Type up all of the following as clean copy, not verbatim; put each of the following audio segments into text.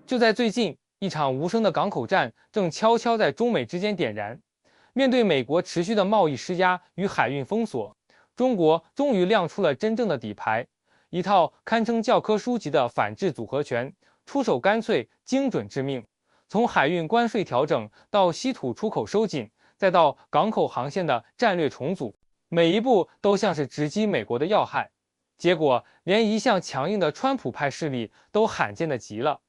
就在最近，一场无声的港口战正悄悄在中美之间点燃。面对美国持续的贸易施压与海运封锁，中国终于亮出了真正的底牌，一套堪称教科书级的反制组合拳，出手干脆、精准致命。从海运关税调整到稀土出口收紧，再到港口航线的战略重组，每一步都像是直击美国的要害。结果，连一向强硬的川普派势力都罕见的急了。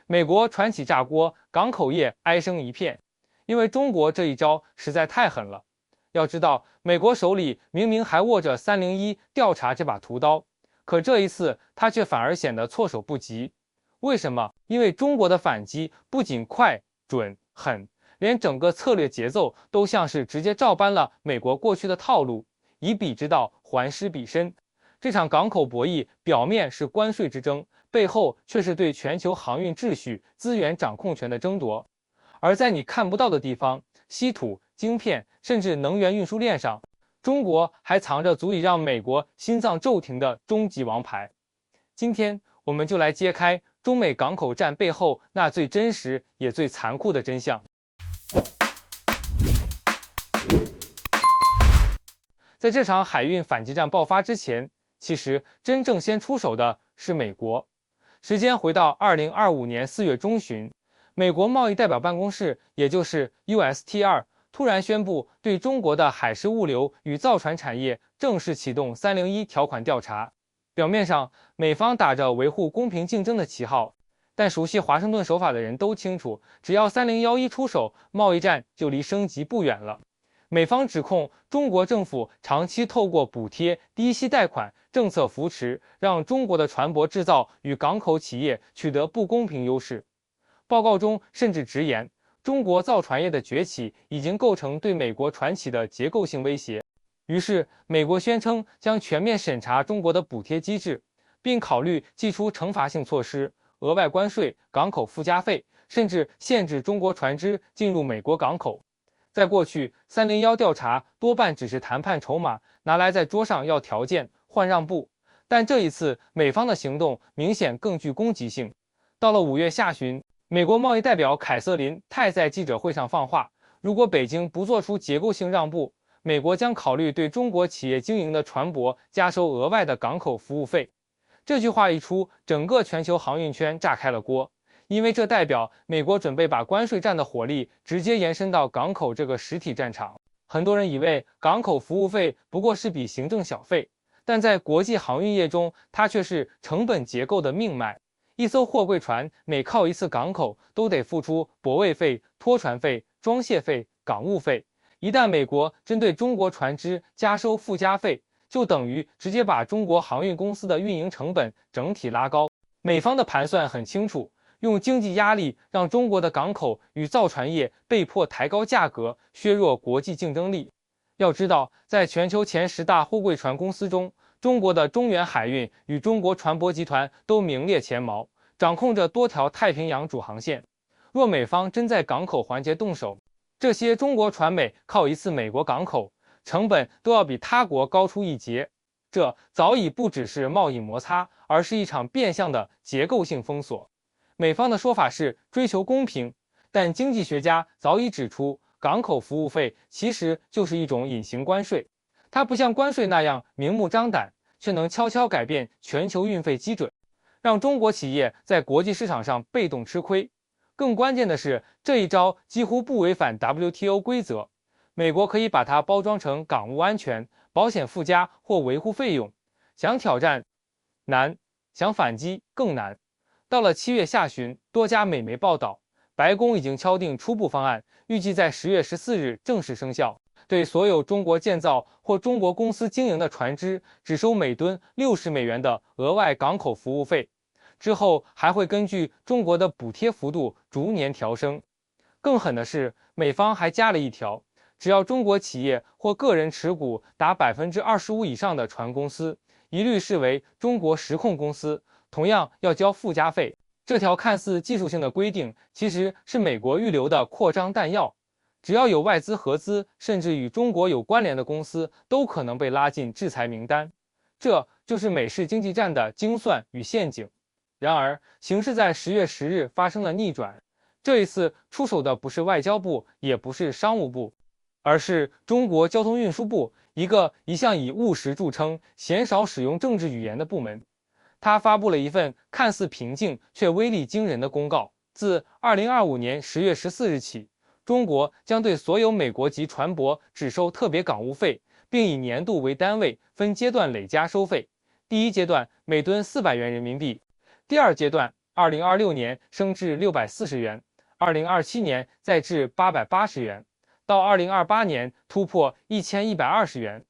美国船企炸锅，港口业哀声一片，因为中国这一招实在太狠了。要知道，美国手里明明还握着301调查这把屠刀，可这一次他却反而显得措手不及。为什么？因为中国的反击不仅快、准、狠，连整个策略节奏都像是直接照搬了美国过去的套路，以彼之道还施彼身。这场港口博弈表面是关税之争，背后却是对全球航运秩序、资源掌控权的争夺。而在你看不到的地方，稀土、晶片，甚至能源运输链上，中国还藏着足以让美国心脏骤停的终极王牌。今天，我们就来揭开中美港口战背后那最真实也最残酷的真相。在这场海运反击战爆发之前，其实真正先出手的是美国。时间回到2025年4月中旬，美国贸易代表办公室，也就是 USTR， 突然宣布对中国的海事物流与造船产业正式启动301条款调查。表面上，美方打着维护公平竞争的旗号，但熟悉华盛顿手法的人都清楚，只要3011出手，贸易战就离升级不远了。美方指控中国政府长期透过补贴、低息贷款、政策扶持，让中国的船舶制造与港口企业取得不公平优势。报告中甚至直言，中国造船业的崛起已经构成对美国船企的结构性威胁。于是，美国宣称将全面审查中国的补贴机制，并考虑祭出惩罚性措施、额外关税、港口附加费，甚至限制中国船只进入美国港口。在过去，301调查多半只是谈判筹码，拿来在桌上要条件、换让步。但这一次，美方的行动明显更具攻击性。到了5月下旬，美国贸易代表凯瑟琳太在记者会上放话，如果北京不做出结构性让步，美国将考虑对中国企业经营的船舶加收额外的港口服务费。这句话一出，整个全球航运圈炸开了锅。因为这代表美国准备把关税战的火力直接延伸到港口这个实体战场。很多人以为港口服务费不过是笔行政小费，但在国际航运业中，它却是成本结构的命脉。一艘货柜船每靠一次港口，都得付出泊位费、拖船费、装卸费、港务费。一旦美国针对中国船只加收附加费，就等于直接把中国航运公司的运营成本整体拉高。美方的盘算很清楚，用经济压力让中国的港口与造船业被迫抬高价格，削弱国际竞争力。要知道，在全球前10大货柜船公司中，中国的中远海运与中国船舶集团都名列前茅，掌控着多条太平洋主航线。若美方真在港口环节动手，这些中国船美靠一次美国港口，成本都要比他国高出一截。这早已不只是贸易摩擦，而是一场变相的结构性封锁。美方的说法是追求公平，但经济学家早已指出，港口服务费其实就是一种隐形关税，它不像关税那样明目张胆，却能悄悄改变全球运费基准，让中国企业在国际市场上被动吃亏。更关键的是，这一招几乎不违反 WTO 规则，美国可以把它包装成港务安全、保险附加或维护费用，想挑战难，想反击更难。到了7月下旬，多家美媒报道，白宫已经敲定初步方案，预计在10月14日正式生效，对所有中国建造或中国公司经营的船只只收每吨$60的额外港口服务费，之后还会根据中国的补贴幅度逐年调升。更狠的是，美方还加了一条，只要中国企业或个人持股达25%以上的船公司，一律视为中国实控公司，同样要交附加费。这条看似技术性的规定，其实是美国预留的扩张弹药。只要有外资合资，甚至与中国有关联的公司，都可能被拉进制裁名单。这就是美式经济战的精算与陷阱。然而，形势在10月10日发生了逆转。这一次出手的不是外交部，也不是商务部，而是中国交通运输部，一个一向以务实著称、鲜少使用政治语言的部门。他发布了一份看似平静却威力惊人的公告：自2025年10月14日起，中国将对所有美国籍船舶只收特别港务费，并以年度为单位分阶段累加收费。第一阶段每吨400元人民币，第二阶段2026年升至640元，2027年再至880元，到2028年突破1120元。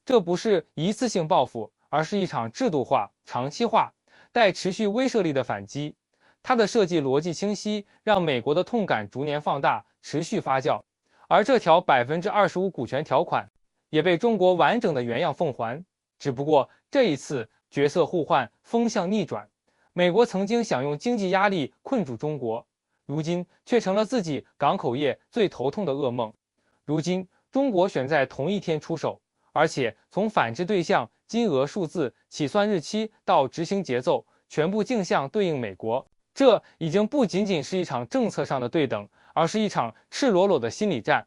这不是一次性报复，而是一场制度化、长期化、带持续威慑力的反击。它的设计逻辑清晰，让美国的痛感逐年放大，持续发酵。而这条25%股权条款也被中国完整的原样奉还。只不过这一次角色互换，风向逆转。美国曾经想用经济压力困住中国，如今却成了自己港口业最头痛的噩梦。如今中国选在同一天出手，而且从反制对象、金额、数字、起算日期到执行节奏，全部镜像对应美国。这已经不仅仅是一场政策上的对等，而是一场赤裸裸的心理战。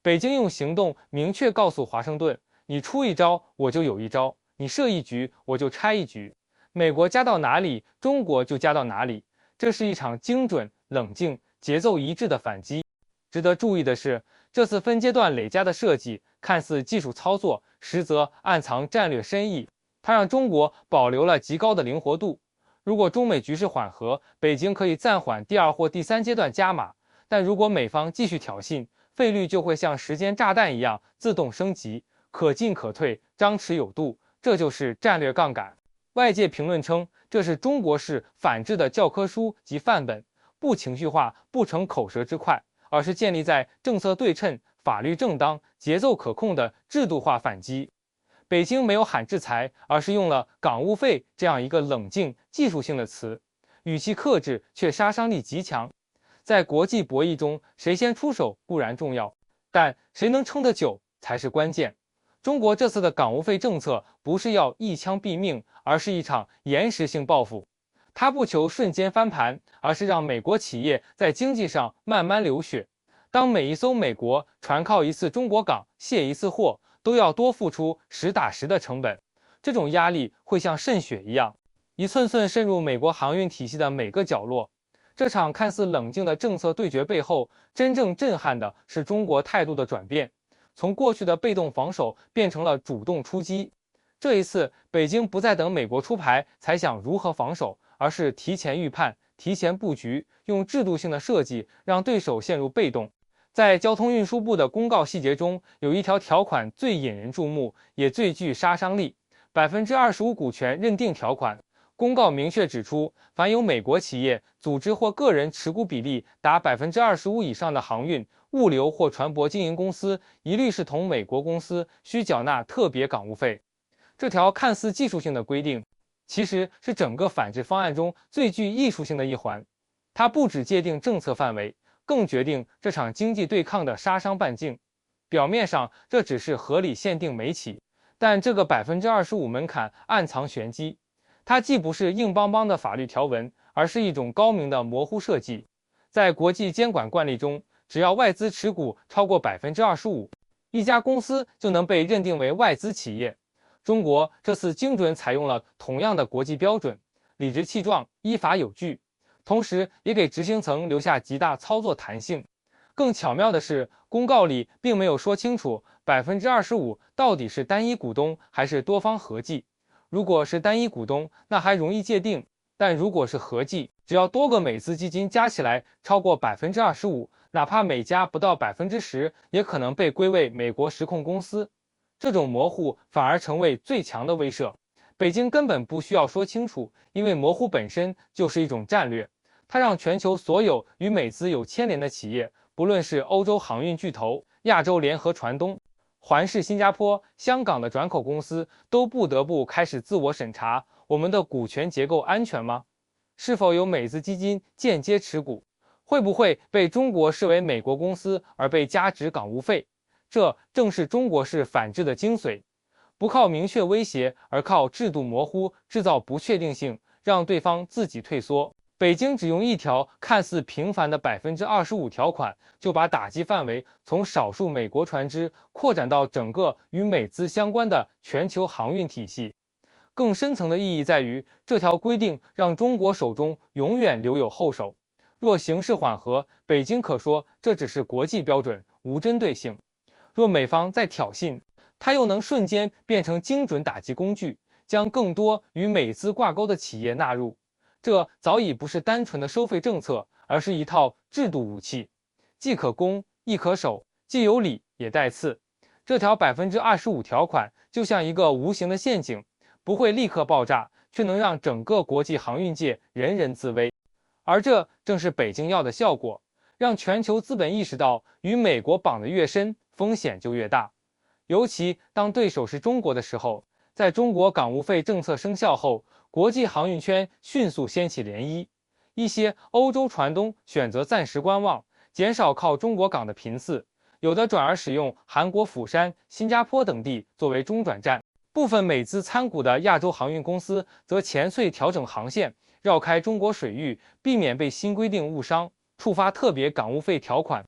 北京用行动明确告诉华盛顿：你出一招，我就有一招；你设一局，我就拆一局。美国加到哪里，中国就加到哪里。这是一场精准、冷静、节奏一致的反击。值得注意的是，这次分阶段累加的设计看似技术操作，实则暗藏战略深意。它让中国保留了极高的灵活度。如果中美局势缓和，北京可以暂缓第二或第三阶段加码；但如果美方继续挑衅，费率就会像时间炸弹一样自动升级，可进可退，张弛有度。这就是战略杠杆。外界评论称，这是中国式反制的教科书及范本，不情绪化，不成口舌之快，而是建立在政策对称、法律正当、节奏可控的制度化反击。北京没有喊制裁，而是用了港务费这样一个冷静、技术性的词，语气克制，却杀伤力极强。在国际博弈中，谁先出手固然重要，但谁能撑得久才是关键。中国这次的港务费政策不是要一枪毙命，而是一场延时性报复。它不求瞬间翻盘，而是让美国企业在经济上慢慢流血。当每一艘美国船靠一次中国港卸一次货，都要多付出实打实的成本，这种压力会像渗血一样，一寸寸渗入美国航运体系的每个角落。这场看似冷静的政策对决背后，真正震撼的是中国态度的转变，从过去的被动防守变成了主动出击。这一次，北京不再等美国出牌才想如何防守，而是提前预判、提前布局，用制度性的设计让对手陷入被动。在交通运输部的公告细节中，有一条条款最引人注目，也最具杀伤力：25%股权认定条款。公告明确指出，凡有美国企业、组织或个人持股比例达25%以上的航运、物流或船舶经营公司，一律是同美国公司，需缴纳特别港务费。这条看似技术性的规定，其实是整个反制方案中最具艺术性的一环。它不只界定政策范围，更决定这场经济对抗的杀伤半径。表面上这只是合理限定美企，但这个25%门槛暗藏玄机。它既不是硬邦邦的法律条文，而是一种高明的模糊设计。在国际监管惯例中，只要外资持股超过25%，一家公司就能被认定为外资企业。中国这次精准采用了同样的国际标准，理直气壮，依法有据，同时也给执行层留下极大操作弹性。更巧妙的是，公告里并没有说清楚25%到底是单一股东还是多方合计。如果是单一股东，那还容易界定；但如果是合计，只要多个美资基金加起来超过25%，哪怕每家不到10%，也可能被归为美国实控公司。这种模糊反而成为最强的威慑。北京根本不需要说清楚，因为模糊本身就是一种战略。它让全球所有与美资有牵连的企业，不论是欧洲航运巨头、亚洲联合船东、环视新加坡、香港的转口公司，都不得不开始自我审查：我们的股权结构安全吗？是否有美资基金间接持股？会不会被中国视为美国公司而被加值港务费？这正是中国式反制的精髓，不靠明确威胁，而靠制度模糊制造不确定性，让对方自己退缩。北京只用一条看似平凡的25%条款，就把打击范围从少数美国船只扩展到整个与美资相关的全球航运体系。更深层的意义在于，这条规定让中国手中永远留有后手。若形势缓和，北京可说这只是国际标准，无针对性；若美方再挑衅，它又能瞬间变成精准打击工具，将更多与美资挂钩的企业纳入。这早已不是单纯的收费政策，而是一套制度武器，既可攻亦可守，既有理也带刺。这条25%条款就像一个无形的陷阱，不会立刻爆炸，却能让整个国际航运界人人自危。而这正是北京要的效果，让全球资本意识到，与美国绑得越深，风险就越大。尤其当对手是中国的时候，在中国港务费政策生效后，国际航运圈迅速掀起涟漪，一些欧洲船东选择暂时观望，减少靠中国港的频次，有的转而使用韩国釜山、新加坡等地作为中转站。部分美资参股的亚洲航运公司则前穗调整航线，绕开中国水域，避免被新规定误伤，触发特别港务费条款。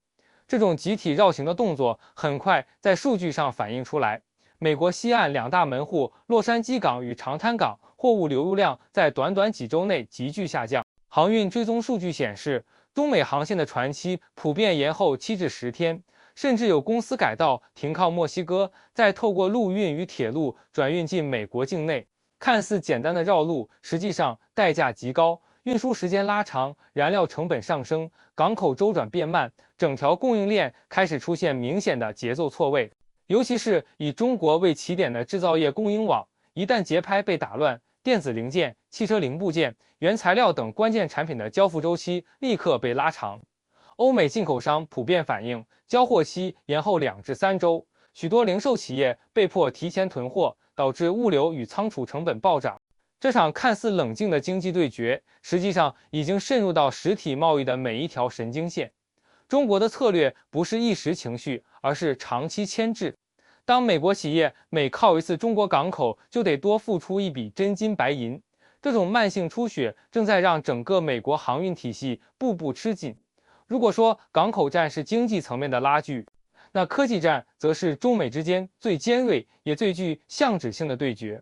这种集体绕行的动作很快在数据上反映出来。美国西岸两大门户洛杉矶港与长滩港货物流入量在短短几周内急剧下降。航运追踪数据显示，中美航线的船期普遍延后7至10天，甚至有公司改道停靠墨西哥，再透过陆运与铁路转运进美国境内。看似简单的绕路，实际上代价极高，运输时间拉长，燃料成本上升，港口周转变慢，整条供应链开始出现明显的节奏错位。尤其是以中国为起点的制造业供应网，一旦节拍被打乱，电子零件、汽车零部件、原材料等关键产品的交付周期立刻被拉长。欧美进口商普遍反映，交货期延后2至3周，许多零售企业被迫提前囤货，导致物流与仓储成本暴涨。这场看似冷静的经济对决，实际上已经渗入到实体贸易的每一条神经线。中国的策略不是一时情绪，而是长期牵制。当美国企业每靠一次中国港口，就得多付出一笔真金白银，这种慢性出血正在让整个美国航运体系步步吃紧。如果说港口战是经济层面的拉锯，那科技战则是中美之间最尖锐也最具象征性的对决。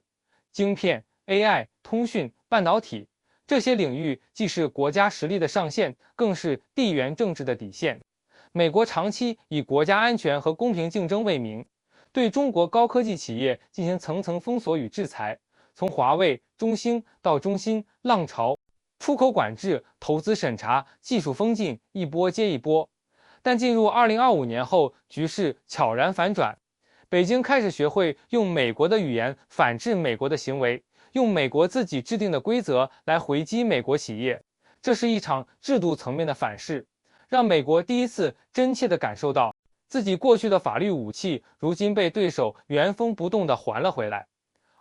晶片、AI、通讯、半导体这些领域既是国家实力的上限，更是地缘政治的底线。美国长期以国家安全和公平竞争为名，对中国高科技企业进行层层封锁与制裁，从华为、中兴到中兴、浪潮，出口管制、投资审查、技术封禁，一波接一波。但进入2025年后，局势悄然反转，北京开始学会用美国的语言反制美国的行为，用美国自己制定的规则来回击美国企业。这是一场制度层面的反噬，让美国第一次真切地感受到自己过去的法律武器如今被对手原封不动地还了回来。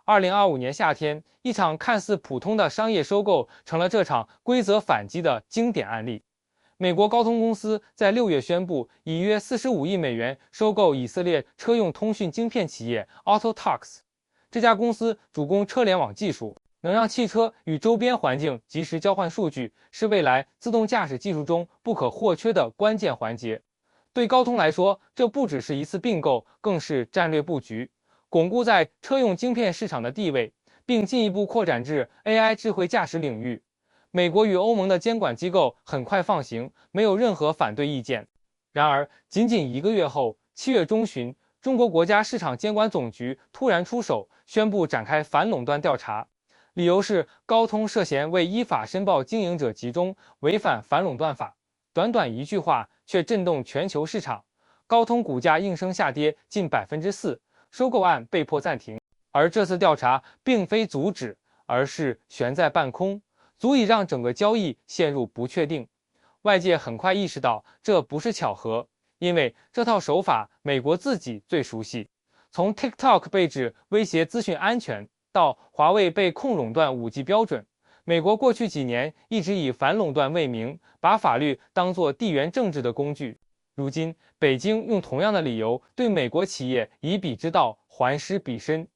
2025年夏天，一场看似普通的商业收购成了这场规则反击的经典案例。美国高通公司在6月宣布，以约45亿美元收购以色列车用通讯晶片企业 Autotalks。这家公司主攻车联网技术，能让汽车与周边环境及时交换数据，是未来自动驾驶技术中不可或缺的关键环节。对高通来说，这不只是一次并购，更是战略布局，巩固在车用晶片市场的地位，并进一步扩展至 AI 智慧驾驶领域。美国与欧盟的监管机构很快放行，没有任何反对意见。然而，仅仅1个月后，7月中旬，中国国家市场监管总局突然出手，宣布展开反垄断调查，理由是高通涉嫌未依法申报经营者集中，违反反垄断法。短短一句话，却震动全球市场，高通股价应声下跌近4%，收购案被迫暂停。而这次调查并非阻止，而是悬在半空，足以让整个交易陷入不确定。外界很快意识到这不是巧合，因为这套手法美国自己最熟悉。从 TikTok 被指威胁资讯安全，到华为被控垄断5G 标准，美国过去几年一直以反垄断为名，把法律当作地缘政治的工具。如今，北京用同样的理由对美国企业以彼之道还施彼身。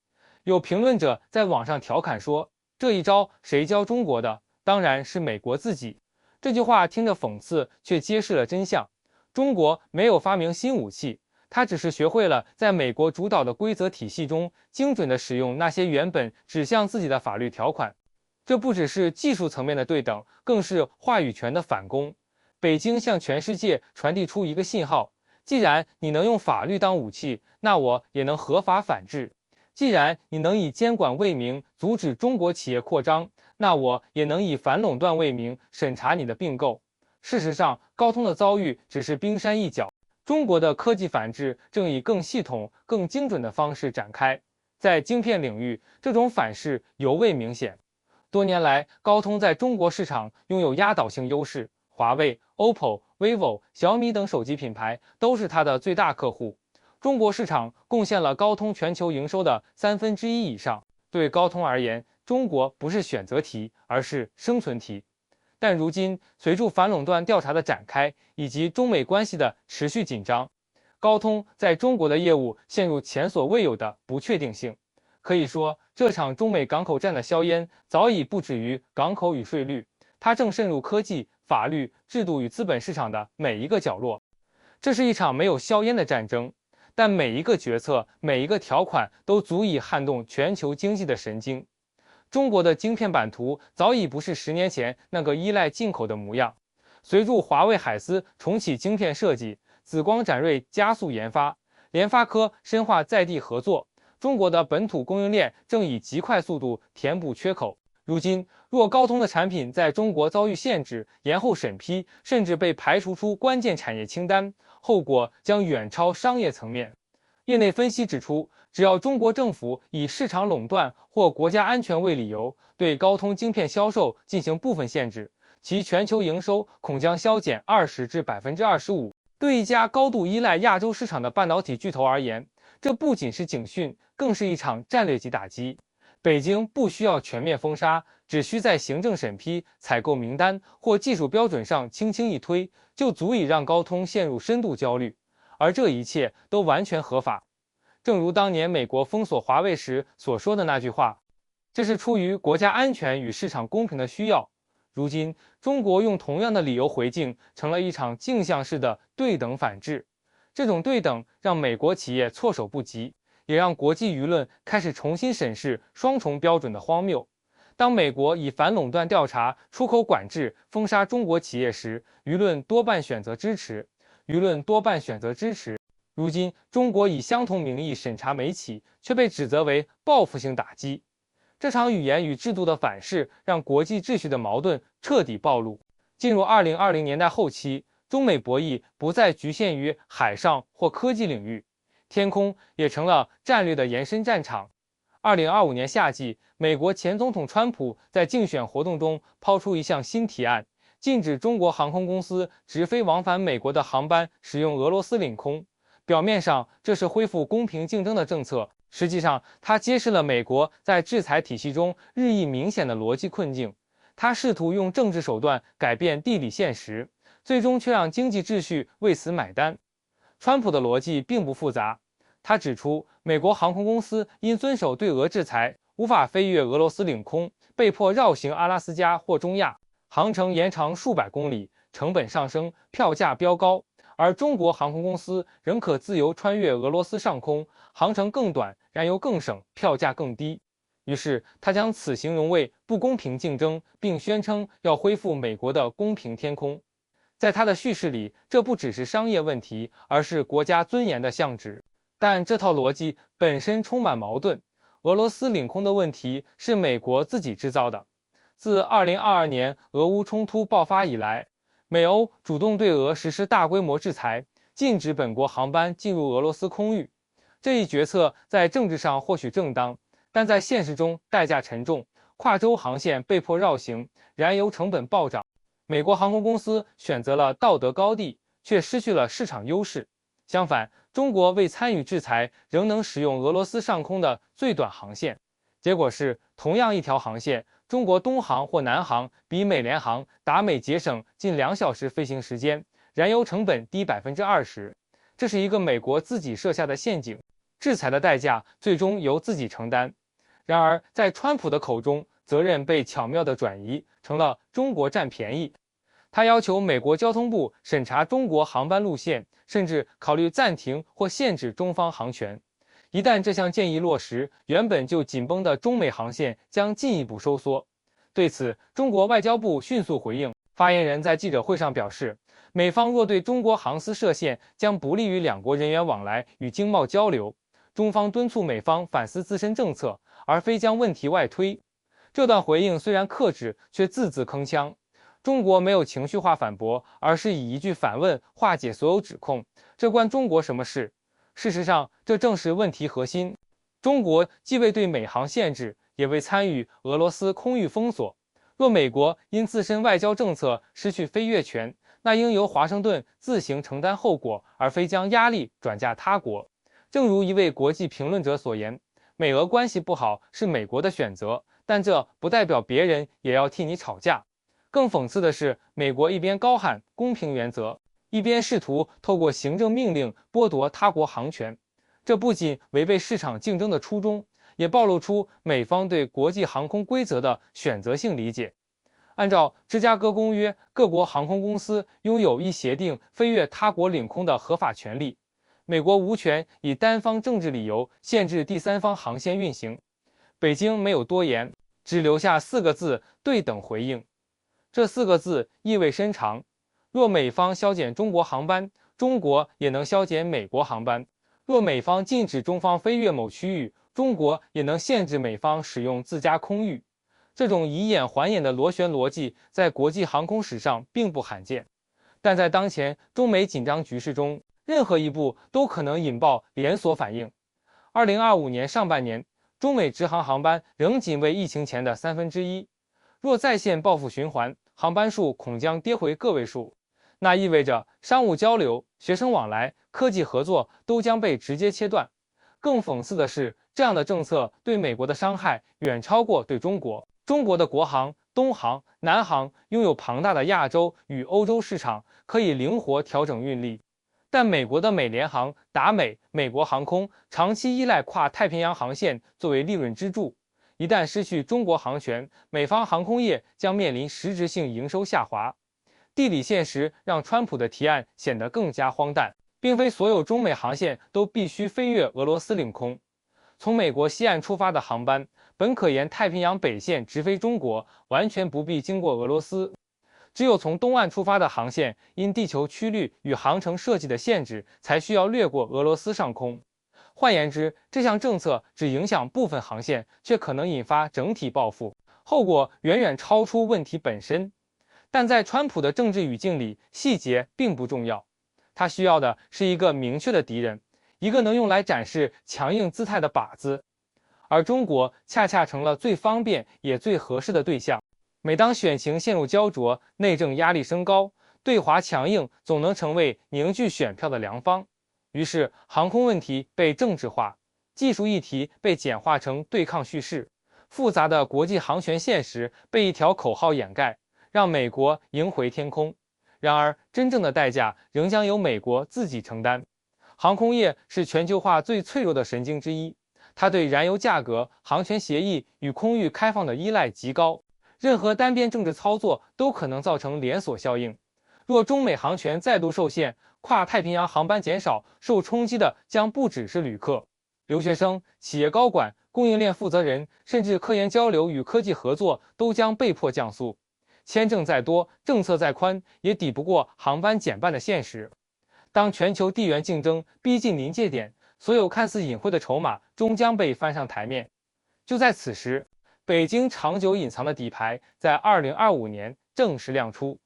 有评论者在网上调侃说，这一招谁教中国的？当然是美国自己。这句话听着讽刺，却揭示了真相。中国没有发明新武器，它只是学会了在美国主导的规则体系中，精准地使用那些原本指向自己的法律条款。这不只是技术层面的对等，更是话语权的反攻。北京向全世界传递出一个信号：既然你能用法律当武器，那我也能合法反制；既然你能以监管为名阻止中国企业扩张，那我也能以反垄断为名审查你的并购。事实上，高通的遭遇只是冰山一角，中国的科技反制正以更系统、更精准的方式展开。在晶片领域，这种反噬尤为明显。多年来，高通在中国市场拥有压倒性优势，华为、OPPO、vivo、小米等手机品牌都是它的最大客户。中国市场贡献了高通全球营收的1/3以上。对高通而言，中国不是选择题，而是生存题。但如今，随着反垄断调查的展开，以及中美关系的持续紧张，高通在中国的业务陷入前所未有的不确定性。可以说，这场中美港口战的硝烟早已不止于港口与税率，它正渗入科技、法律、制度与资本市场的每一个角落。这是一场没有硝烟的战争，但每一个决策、每一个条款都足以撼动全球经济的神经。中国的晶片版图早已不是10年前那个依赖进口的模样。随着华为海思重启晶片设计，紫光展锐加速研发，联发科深化在地合作，中国的本土供应链正以极快速度填补缺口。如今，若高通的产品在中国遭遇限制、延后审批，甚至被排除出关键产业清单，后果将远超商业层面。业内分析指出，只要中国政府以市场垄断或国家安全为理由，对高通晶片销售进行部分限制，其全球营收恐将削减20%至25%。对一家高度依赖亚洲市场的半导体巨头而言，这不仅是警讯，更是一场战略级打击。北京不需要全面封杀，只需在行政审批、采购名单或技术标准上轻轻一推，就足以让高通陷入深度焦虑。而这一切都完全合法。正如当年美国封锁华为时所说的那句话，这是出于国家安全与市场公平的需要。如今，中国用同样的理由回敬，成了一场镜像式的对等反制。这种对等让美国企业措手不及，也让国际舆论开始重新审视双重标准的荒谬。当美国以反垄断调查、出口管制封杀中国企业时，舆论多半选择支持。如今，中国以相同名义审查美企，却被指责为报复性打击。这场语言与制度的反噬，让国际秩序的矛盾彻底暴露。进入2020年代后期，中美博弈不再局限于海上或科技领域，天空也成了战略的延伸战场。2025年夏季，美国前总统川普在竞选活动中抛出一项新提案，禁止中国航空公司直飞往返美国的航班使用俄罗斯领空。表面上，这是恢复公平竞争的政策，实际上，它揭示了美国在制裁体系中日益明显的逻辑困境。它试图用政治手段改变地理现实，最终却让经济秩序为此买单。川普的逻辑并不复杂，他指出，美国航空公司因遵守对俄制裁，无法飞越俄罗斯领空，被迫绕行阿拉斯加或中亚，航程延长数百公里，成本上升，票价飙高。而中国航空公司仍可自由穿越俄罗斯上空，航程更短，燃油更省，票价更低。于是，他将此形容为不公平竞争，并宣称要恢复美国的公平天空。在他的叙事里，这不只是商业问题，而是国家尊严的象徵。但这套逻辑本身充满矛盾。俄罗斯领空的问题是美国自己制造的。自2022年俄乌冲突爆发以来，美欧主动对俄实施大规模制裁，禁止本国航班进入俄罗斯空域。这一决策在政治上或许正当，但在现实中代价沉重，跨洲航线被迫绕行，燃油成本暴涨。美国航空公司选择了道德高地，却失去了市场优势。相反，中国为参与制裁，仍能使用俄罗斯上空的最短航线。结果是，同样一条航线，中国东航或南航比美联航达美节省近2小时飞行时间，燃油成本低20%。这是一个美国自己设下的陷阱，制裁的代价最终由自己承担。然而，在川普的口中，责任被巧妙地转移，成了中国占便宜。他要求美国交通部审查中国航班路线，甚至考虑暂停或限制中方航权。一旦这项建议落实，原本就紧绷的中美航线将进一步收缩。对此，中国外交部迅速回应，发言人在记者会上表示，美方若对中国航司设限，将不利于两国人员往来与经贸交流。中方敦促美方反思自身政策，而非将问题外推。这段回应虽然克制，却字字铿锵。中国没有情绪化反驳，而是以一句反问化解所有指控，这关中国什么事？事实上，这正是问题核心。中国既未对美航限制，也未参与俄罗斯空域封锁。若美国因自身外交政策失去飞越权，那应由华盛顿自行承担后果，而非将压力转嫁他国。正如一位国际评论者所言，美俄关系不好是美国的选择，但这不代表别人也要替你吵架。更讽刺的是，美国一边高喊公平原则，一边试图透过行政命令剥夺他国航权。这不仅违背市场竞争的初衷，也暴露出美方对国际航空规则的选择性理解。按照芝加哥公约，各国航空公司拥有依协定飞越他国领空的合法权利。美国无权以单方政治理由限制第三方航线运行。北京没有多言，只留下4个字：对等回应。这4个字意味深长。若美方削减中国航班，中国也能削减美国航班；若美方禁止中方飞越某区域，中国也能限制美方使用自家空域。这种以眼还眼的螺旋逻辑在国际航空史上并不罕见，但在当前中美紧张局势中，任何一步都可能引爆连锁反应。2025年上半年，中美直航航班仍仅为疫情前的1/3。若再现报复循环，航班数恐将跌回个位数。那意味着商务交流、学生往来、科技合作都将被直接切断。更讽刺的是，这样的政策对美国的伤害远超过对中国。中国的国航、东航、南航拥有庞大的亚洲与欧洲市场，可以灵活调整运力。但美国的美联航、达美、美国航空长期依赖跨太平洋航线作为利润支柱。一旦失去中国航权，美方航空业将面临实质性营收下滑。地理现实让川普的提案显得更加荒诞，并非所有中美航线都必须飞越俄罗斯领空。从美国西岸出发的航班本可沿太平洋北线直飞中国，完全不必经过俄罗斯。只有从东岸出发的航线，因地球曲率与航程设计的限制，才需要掠过俄罗斯上空。换言之，这项政策只影响部分航线，却可能引发整体报复，后果远远超出问题本身。但在川普的政治语境里，细节并不重要，他需要的是一个明确的敌人，一个能用来展示强硬姿态的靶子。而中国恰恰成了最方便也最合适的对象。每当选情陷入焦灼，内政压力升高，对华强硬总能成为凝聚选票的良方。于是，航空问题被政治化，技术议题被简化成对抗叙事，复杂的国际航权现实被一条口号掩盖，让美国赢回天空。然而，真正的代价仍将由美国自己承担。航空业是全球化最脆弱的神经之一，它对燃油价格、航权协议与空域开放的依赖极高，任何单边政治操作都可能造成连锁效应。若中美航权再度受限，跨太平洋航班减少，受冲击的将不只是旅客、留学生、企业高管、供应链负责人，甚至科研交流与科技合作都将被迫降速。签证再多，政策再宽，也抵不过航班减半的现实。当全球地缘竞争逼近临界点，所有看似隐晦的筹码终将被翻上台面。就在此时，北京长久隐藏的底牌在2025年正式亮出。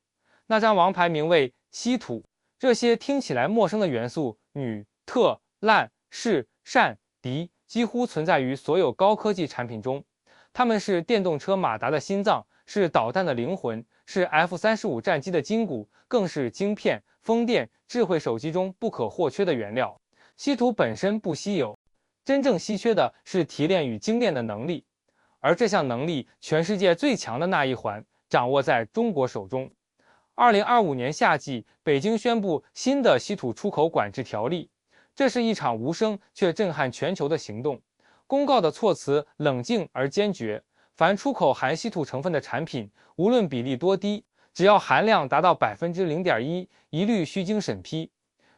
那张王牌名为稀土。这些听起来陌生的元素，钕、铬、钠、氦、缮、锂，几乎存在于所有高科技产品中。它们是电动车马达的心脏，是导弹的灵魂，是 F-35战机的筋骨，更是晶片、风电、智慧手机中不可或缺的原料。稀土本身不稀有，真正稀缺的是提炼与精炼的能力，而这项能力，全世界最强的那一环，掌握在中国手中。2025年夏季，北京宣布新的稀土出口管制条例，这是一场无声却震撼全球的行动。公告的措辞冷静而坚决，凡出口含稀土成分的产品，无论比例多低，只要含量达到0.1%，一律需经审批。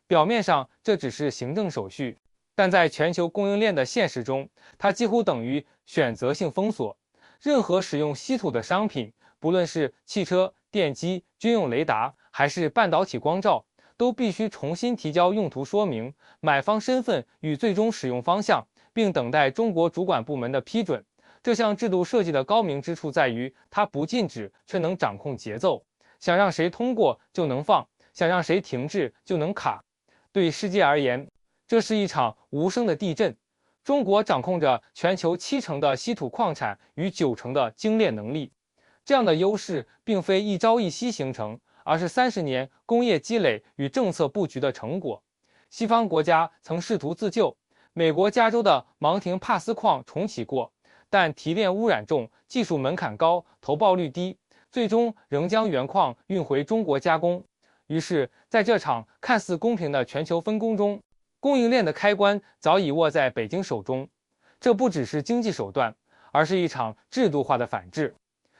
表面上这只是行政手续，但在全球供应链的现实中，它几乎等于选择性封锁。任何使用稀土的商品，不论是汽车、电机、军用雷达，还是半导体光照，都必须重新提交用途说明、买方身份与最终使用方向，并等待中国主管部门的批准。这项制度设计的高明之处在于，它不禁止，却能掌控节奏，想让谁通过就能放，想让谁停滞就能卡。对世界而言，这是一场无声的地震。中国掌控着全球70%的稀土矿产与90%的精炼能力。这样的优势并非一朝一夕形成，而是30年工业积累与政策布局的成果。西方国家曾试图自救，美国加州的芒廷帕斯矿重启过，但提炼污染重，技术门槛高，投报率低，最终仍将原矿运回中国加工。于是，在这场看似公平的全球分工中，供应链的开关早已握在北京手中。这不只是经济手段，而是一场制度化的反制。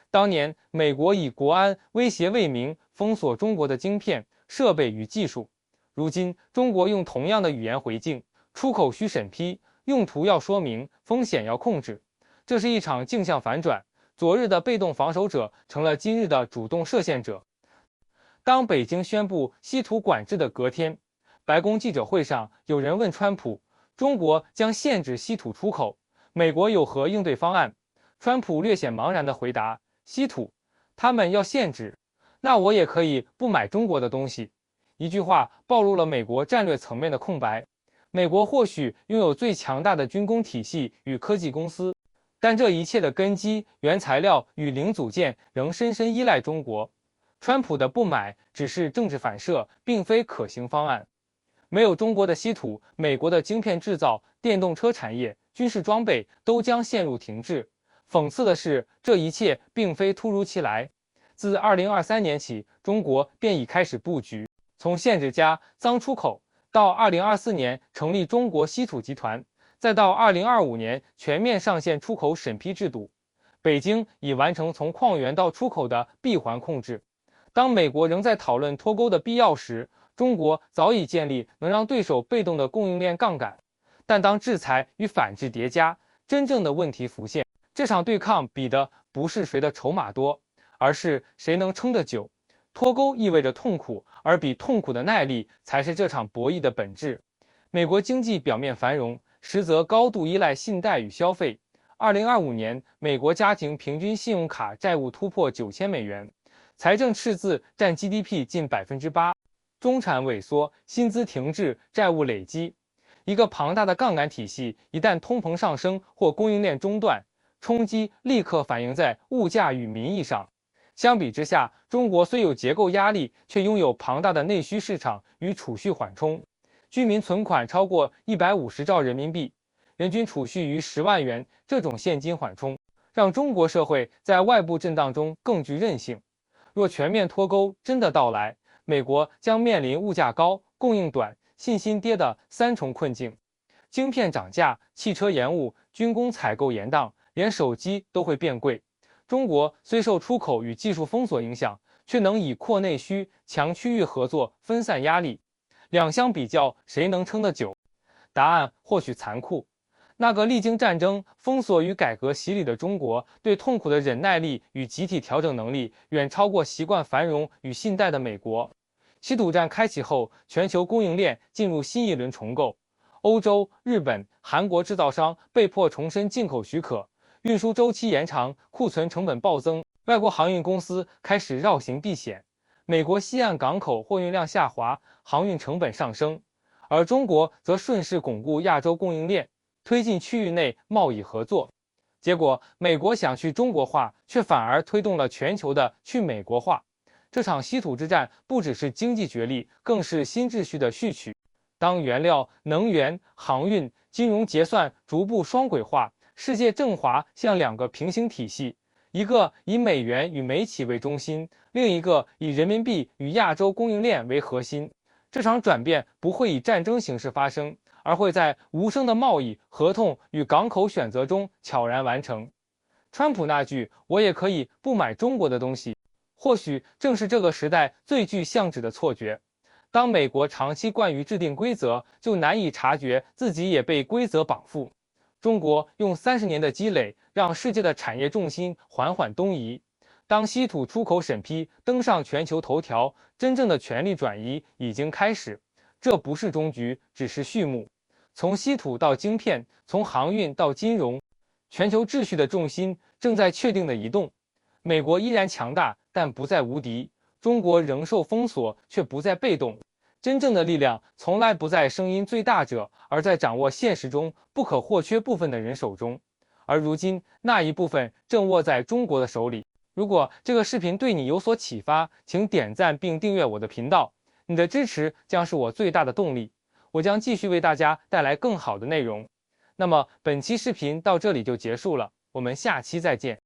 当年，美国以国安威胁为名，封锁中国的晶片、设备与技术。如今，中国用同样的语言回敬：出口需审批，用途要说明，风险要控制。这是一场镜像反转，昨日的被动防守者成了今日的主动涉线者。当北京宣布稀土管制的隔天，白宫记者会上有人问川普：中国将限制稀土出口，美国有何应对方案？川普略显茫然地回答：稀土，他们要限制，那我也可以不买中国的东西。一句话暴露了美国战略层面的空白。美国或许拥有最强大的军工体系与科技公司，但这一切的根基、原材料与零组件仍深深依赖中国。川普的不买只是政治反射，并非可行方案。没有中国的稀土，美国的晶片制造、电动车产业、军事装备都将陷入停滞。讽刺的是，这一切并非突如其来。自2023年起，中国便已开始布局，从限制加脏出口，到2024年成立中国稀土集团，再到2025年全面上线出口审批制度。北京已完成从矿源到出口的闭环控制。当美国仍在讨论脱钩的必要时，中国早已建立能让对手被动的供应链杠杆。但当制裁与反制叠加，真正的问题浮现。这场对抗比的不是谁的筹码多，而是谁能撑得久。脱钩意味着痛苦，而比痛苦的耐力才是这场博弈的本质。美国经济表面繁荣，实则高度依赖信贷与消费。2025年，美国家庭平均信用卡债务突破$9000，财政赤字占 GDP 近8%，中产萎缩，薪资停滞，债务累积。一个庞大的杠杆体系，一旦通膨上升或供应链中断，冲击立刻反映在物价与民意上。相比之下，中国虽有结构压力，却拥有庞大的内需市场与储蓄缓冲。居民存款超过150兆人民币，人均储蓄逾10万元，这种现金缓冲让中国社会在外部震荡中更具韧性。若全面脱钩真的到来，美国将面临物价高、供应短、信心跌的3重困境。晶片涨价、汽车延误、军工采购延宕，连手机都会变贵。中国虽受出口与技术封锁影响，却能以扩内需、强区域合作分散压力。两相比较，谁能撑得久？答案或许残酷。那个历经战争、封锁与改革洗礼的中国，对痛苦的忍耐力与集体调整能力，远超过习惯繁荣与信贷的美国。稀土战开启后，全球供应链进入新一轮重构。欧洲、日本、韩国制造商被迫重申进口许可，运输周期延长，库存成本暴增，外国航运公司开始绕行避险。美国西岸港口货运量下滑，航运成本上升，而中国则顺势巩固亚洲供应链，推进区域内贸易合作。结果，美国想去中国化，却反而推动了全球的去美国化。这场稀土之战不只是经济角力，更是新秩序的序曲。当原料、能源、航运、金融结算逐步双轨化，世界正滑向2个平行体系，一个以美元与美企为中心，另一个以人民币与亚洲供应链为核心。这场转变不会以战争形式发生，而会在无声的贸易、合同与港口选择中悄然完成。川普那句“我也可以不买中国的东西”，或许正是这个时代最具象征的错觉。当美国长期惯于制定规则，就难以察觉自己也被规则绑缚。中国用30年的积累，让世界的产业重心缓缓东移。当稀土出口审批登上全球头条，真正的权力转移已经开始。这不是终局，只是序幕。从稀土到晶片，从航运到金融，全球秩序的重心正在确定的移动。美国依然强大，但不再无敌。中国仍受封锁，却不再被动。真正的力量从来不在声音最大者，而在掌握现实中不可或缺部分的人手中。而如今，那一部分正握在中国的手里。如果这个视频对你有所启发，请点赞并订阅我的频道。你的支持将是我最大的动力。我将继续为大家带来更好的内容。那么，本期视频到这里就结束了，我们下期再见。